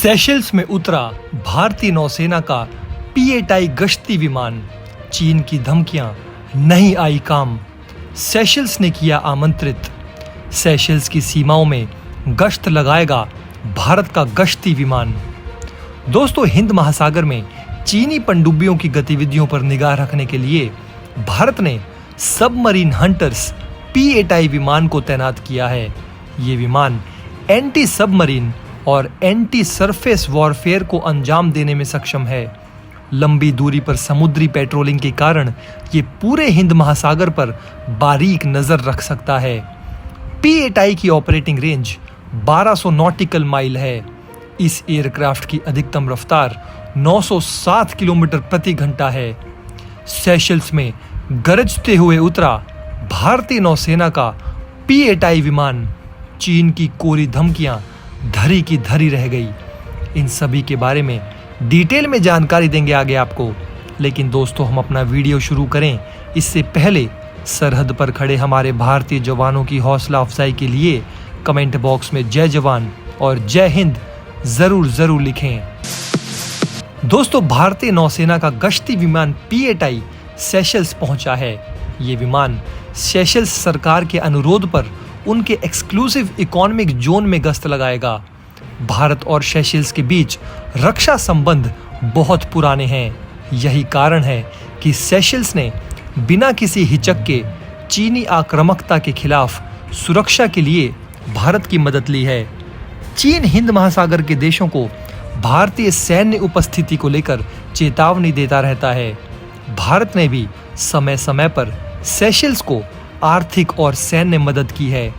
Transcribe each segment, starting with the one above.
Seychelles में उतरा भारतीय नौसेना का P-8I गश्ती विमान। चीन की धमकियां नहीं आई काम, सेशल्स ने किया आमंत्रित। सेशल्स की सीमाओं में गश्त लगाएगा भारत का गश्ती विमान। दोस्तों, हिंद महासागर में चीनी पनडुब्बियों की गतिविधियों पर निगाह रखने के लिए भारत ने सबमरीन हंटर्स P-8I विमान को तैनात किया है। ये विमान एंटी सबमरीन और एंटी सरफेस वॉरफेयर को अंजाम देने में सक्षम है। लंबी दूरी पर समुद्री पेट्रोलिंग के कारण ये पूरे हिंद महासागर पर बारीक नजर रख सकता है। P-8I की ऑपरेटिंग रेंज 1200 नॉटिकल माइल है। इस एयरक्राफ्ट की अधिकतम रफ्तार 907 किलोमीटर प्रति घंटा है। सेशल्स में गरजते हुए उतरा भारतीय नौसेना का P-8I विमान। चीन की कोरी धमकियां धरी की धरी रह गई। इन सभी के बारे में डिटेल में जानकारी देंगे आगे आपको। लेकिन दोस्तों, हम अपना वीडियो शुरू करें इससे पहले सरहद पर खड़े हमारे भारतीय जवानों की हौसला अफजाई के लिए कमेंट बॉक्स में जय जवान और जय हिंद जरूर लिखें। दोस्तों, भारतीय नौसेना का गश्ती विमान P-8I सेशल्स पहुंचा है। ये विमान सेशल्स सरकार के अनुरोध पर उनके एक्सक्लूसिव इकोनॉमिक जोन में गश्त लगाएगा। भारत और सेशल्स के बीच रक्षा संबंध बहुत पुराने हैं। यही कारण है कि सेशल्स ने बिना किसी हिचक के चीनी आक्रामकता के खिलाफ सुरक्षा के लिए भारत की मदद ली है। चीन हिंद महासागर के देशों को भारतीय सैन्य उपस्थिति को लेकर चेतावनी देता रहता है। भारत ने भी समय समय पर सेशल्स को आर्थिक और सैन्य मदद की है।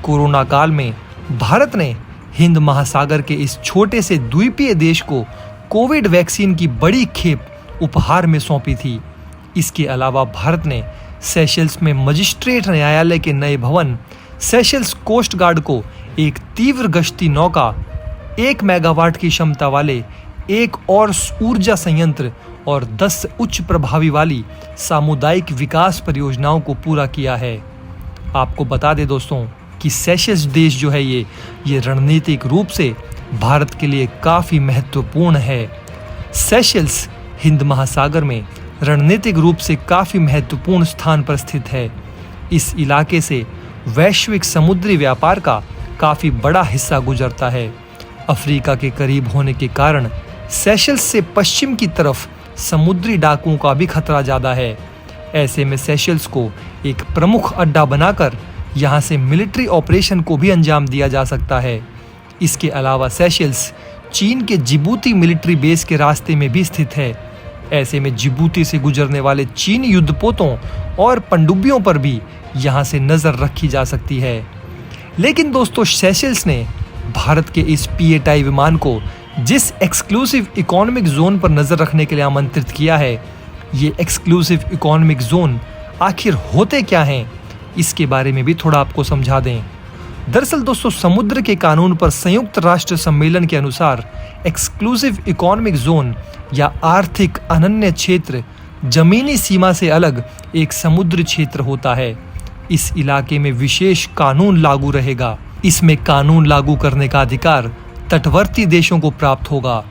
कोरोना काल में भारत ने हिंद महासागर के इस छोटे से द्वीपीय देश को कोविड वैक्सीन की बड़ी खेप उपहार में सौंपी थी। इसके अलावा भारत ने सेशल्स में मजिस्ट्रेट न्यायालय के नए भवन, सेशल्स कोस्ट गार्ड को एक तीव्र गश्ती नौका, 1 मेगावाट की क्षमता वाले एक और ऊर्जा संयंत्र और 10 उच्च प्रभावी वाली सामुदायिक विकास परियोजनाओं को पूरा किया है। आपको बता दें दोस्तों कि सेशल्स देश जो है ये रणनीतिक रूप से भारत के लिए काफ़ी महत्वपूर्ण है। सेशल्स हिंद महासागर में रणनीतिक रूप से काफ़ी महत्वपूर्ण स्थान पर स्थित है। इस इलाके से वैश्विक समुद्री व्यापार का काफ़ी बड़ा हिस्सा गुजरता है। अफ्रीका के करीब होने के कारण सेशल्स से पश्चिम की तरफ समुद्री डाकुओं का भी खतरा ज़्यादा है। ऐसे में सेशल्स को एक प्रमुख अड्डा बनाकर यहाँ से मिलिट्री ऑपरेशन को भी अंजाम दिया जा सकता है। इसके अलावा सेशल्स चीन के जिबूती मिलिट्री बेस के रास्ते में भी स्थित है। ऐसे में जिबूती से गुजरने वाले चीनी युद्धपोतों और पनडुब्बियों पर भी यहाँ से नज़र रखी जा सकती है। लेकिन दोस्तों, सेशल्स ने भारत के इस P-8I विमान को जिस एक्सक्लूसिव इकोनॉमिक जोन पर नजर रखने के लिए आमंत्रित किया है, ये एक्सक्लूसिव इकोनॉमिक जोन आखिर होते क्या हैं, इसके बारे में भी थोड़ा आपको समझा दें। दरअसल दोस्तों, समुद्र के कानून पर संयुक्त राष्ट्र सम्मेलन के अनुसार एक्सक्लूसिव इकोनॉमिक जोन या आर्थिक अनन्य क्षेत्र जमीनी सीमा से अलग एक समुद्री क्षेत्र होता है। इस इलाके में विशेष कानून लागू रहेगा। इसमें कानून लागू करने का अधिकार तटवर्ती देशों को प्राप्त होगा।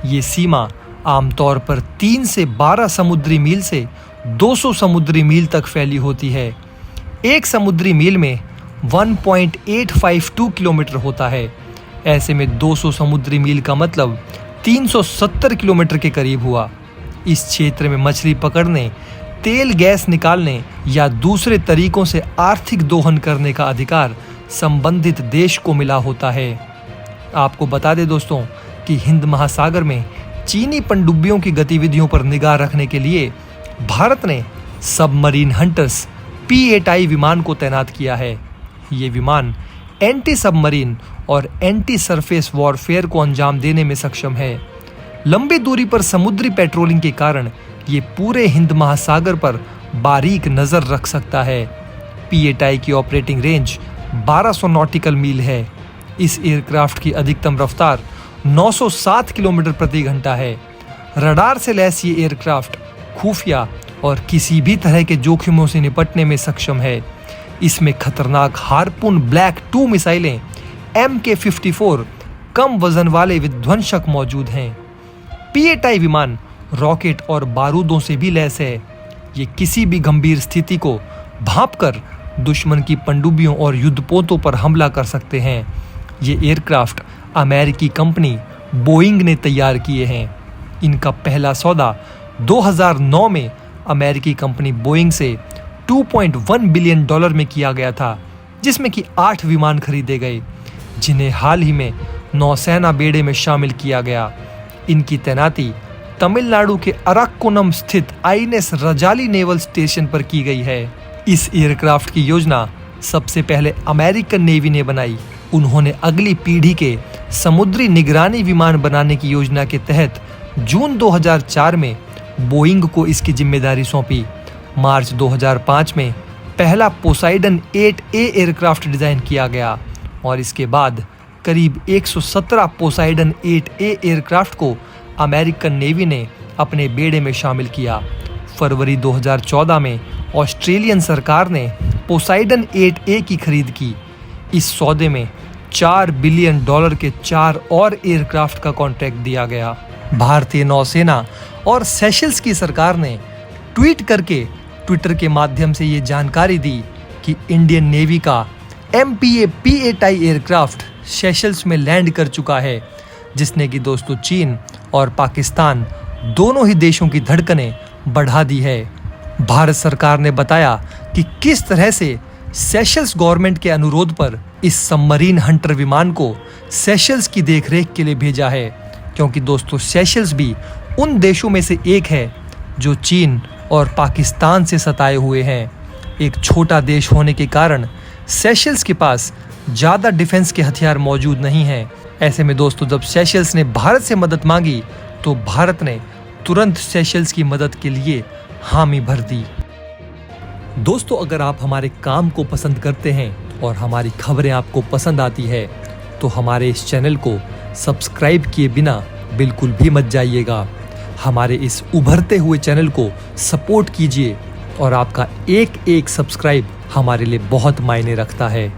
ये सीमा आमतौर पर 3 से 12 समुद्री मील से 200 समुद्री मील तक फैली होती है। एक समुद्री मील में 1.852 किलोमीटर होता है। ऐसे में 200 समुद्री मील का मतलब 370 किलोमीटर के करीब हुआ। इस क्षेत्र में मछली पकड़ने, तेल गैस निकालने या दूसरे तरीकों से आर्थिक दोहन करने का अधिकार संबंधित देश को मिला होता है। आपको बता दें दोस्तों कि हिंद महासागर में चीनी पनडुब्बियों की गतिविधियों पर निगाह रखने के लिए भारत ने सबमरीन हंटर्स P-8I विमान को तैनात किया है। ये विमान एंटी सबमरीन और एंटी सरफेस वॉरफेयर को अंजाम देने में सक्षम है। लंबी दूरी पर समुद्री पेट्रोलिंग के कारण ये पूरे हिंद महासागर पर बारीक नज़र रख सकता है। P-8I की ऑपरेटिंग रेंज 1200 नॉटिकल मील है। इस एयरक्राफ्ट की अधिकतम रफ्तार 907 किलोमीटर प्रति घंटा है। रडार से लैस ये एयरक्राफ्ट खुफिया और किसी भी तरह के जोखिमों से निपटने में सक्षम है। इसमें खतरनाक हार्पून ब्लैक 2 मिसाइलें, MK-54 कम वजन वाले विध्वंसक मौजूद हैं। पीएटाई विमान रॉकेट और बारूदों से भी लैस है। ये किसी भी गंभीर स्थिति को भांपकर दुश्मन की पनडुब्बियों और युद्धपोतों पर हमला कर सकते हैं। ये एयरक्राफ्ट अमेरिकी कंपनी बोइंग ने तैयार किए हैं। इनका पहला सौदा 2009 में अमेरिकी कंपनी बोइंग से $2.1 बिलियन में किया गया था, जिसमें कि 8 विमान खरीदे गए, जिन्हें हाल ही में नौसेना बेड़े में शामिल किया गया। इनकी तैनाती तमिलनाडु के अराक्कोनम स्थित आईएनएस रजाली नेवल स्टेशन पर की गई है। इस एयरक्राफ्ट की योजना सबसे पहले अमेरिकन नेवी ने बनाई। उन्होंने अगली पीढ़ी के समुद्री निगरानी विमान बनाने की योजना के तहत जून 2004 में बोइंग को इसकी जिम्मेदारी सौंपी। मार्च 2005 में पहला पोसाइडन 8A एयरक्राफ्ट डिजाइन किया गया और इसके बाद करीब 117 पोसाइडन 8A एयरक्राफ्ट को अमेरिकन नेवी ने अपने बेड़े में शामिल किया। फरवरी 2014 में ऑस्ट्रेलियन सरकार ने पोसाइडन 8A की खरीद की। इस सौदे में $4 बिलियन के 4 और एयरक्राफ्ट का कॉन्ट्रैक्ट दिया गया। भारतीय नौसेना और सेशल्स की सरकार ने ट्वीट करके ट्विटर के माध्यम से ये जानकारी दी कि इंडियन नेवी का MPA पीएटाई एयरक्राफ्ट सेशल्स में लैंड कर चुका है, जिसने कि दोस्तों चीन और पाकिस्तान दोनों ही देशों की धड़कनें बढ़ा दी है। भारत सरकार ने बताया कि किस तरह से सेशल्स गवर्नमेंट के अनुरोध पर इस सबमरीन हंटर विमान को सेशल्स की देखरेख के लिए भेजा है, क्योंकि दोस्तों सेशल्स भी उन देशों में से एक है जो चीन और पाकिस्तान से सताए हुए हैं। एक छोटा देश होने के कारण सेशल्स के पास ज़्यादा डिफेंस के हथियार मौजूद नहीं हैं। ऐसे में दोस्तों जब सेशल्स ने भारत से मदद मांगी तो भारत ने तुरंत सेशल्स की मदद के लिए हामी भर दी। दोस्तों अगर आप हमारे काम को पसंद करते हैं और हमारी खबरें आपको पसंद आती है तो हमारे इस चैनल को सब्सक्राइब किए बिना बिल्कुल भी मत जाइएगा। हमारे इस उभरते हुए चैनल को सपोर्ट कीजिए और आपका एक सब्सक्राइब हमारे लिए बहुत मायने रखता है।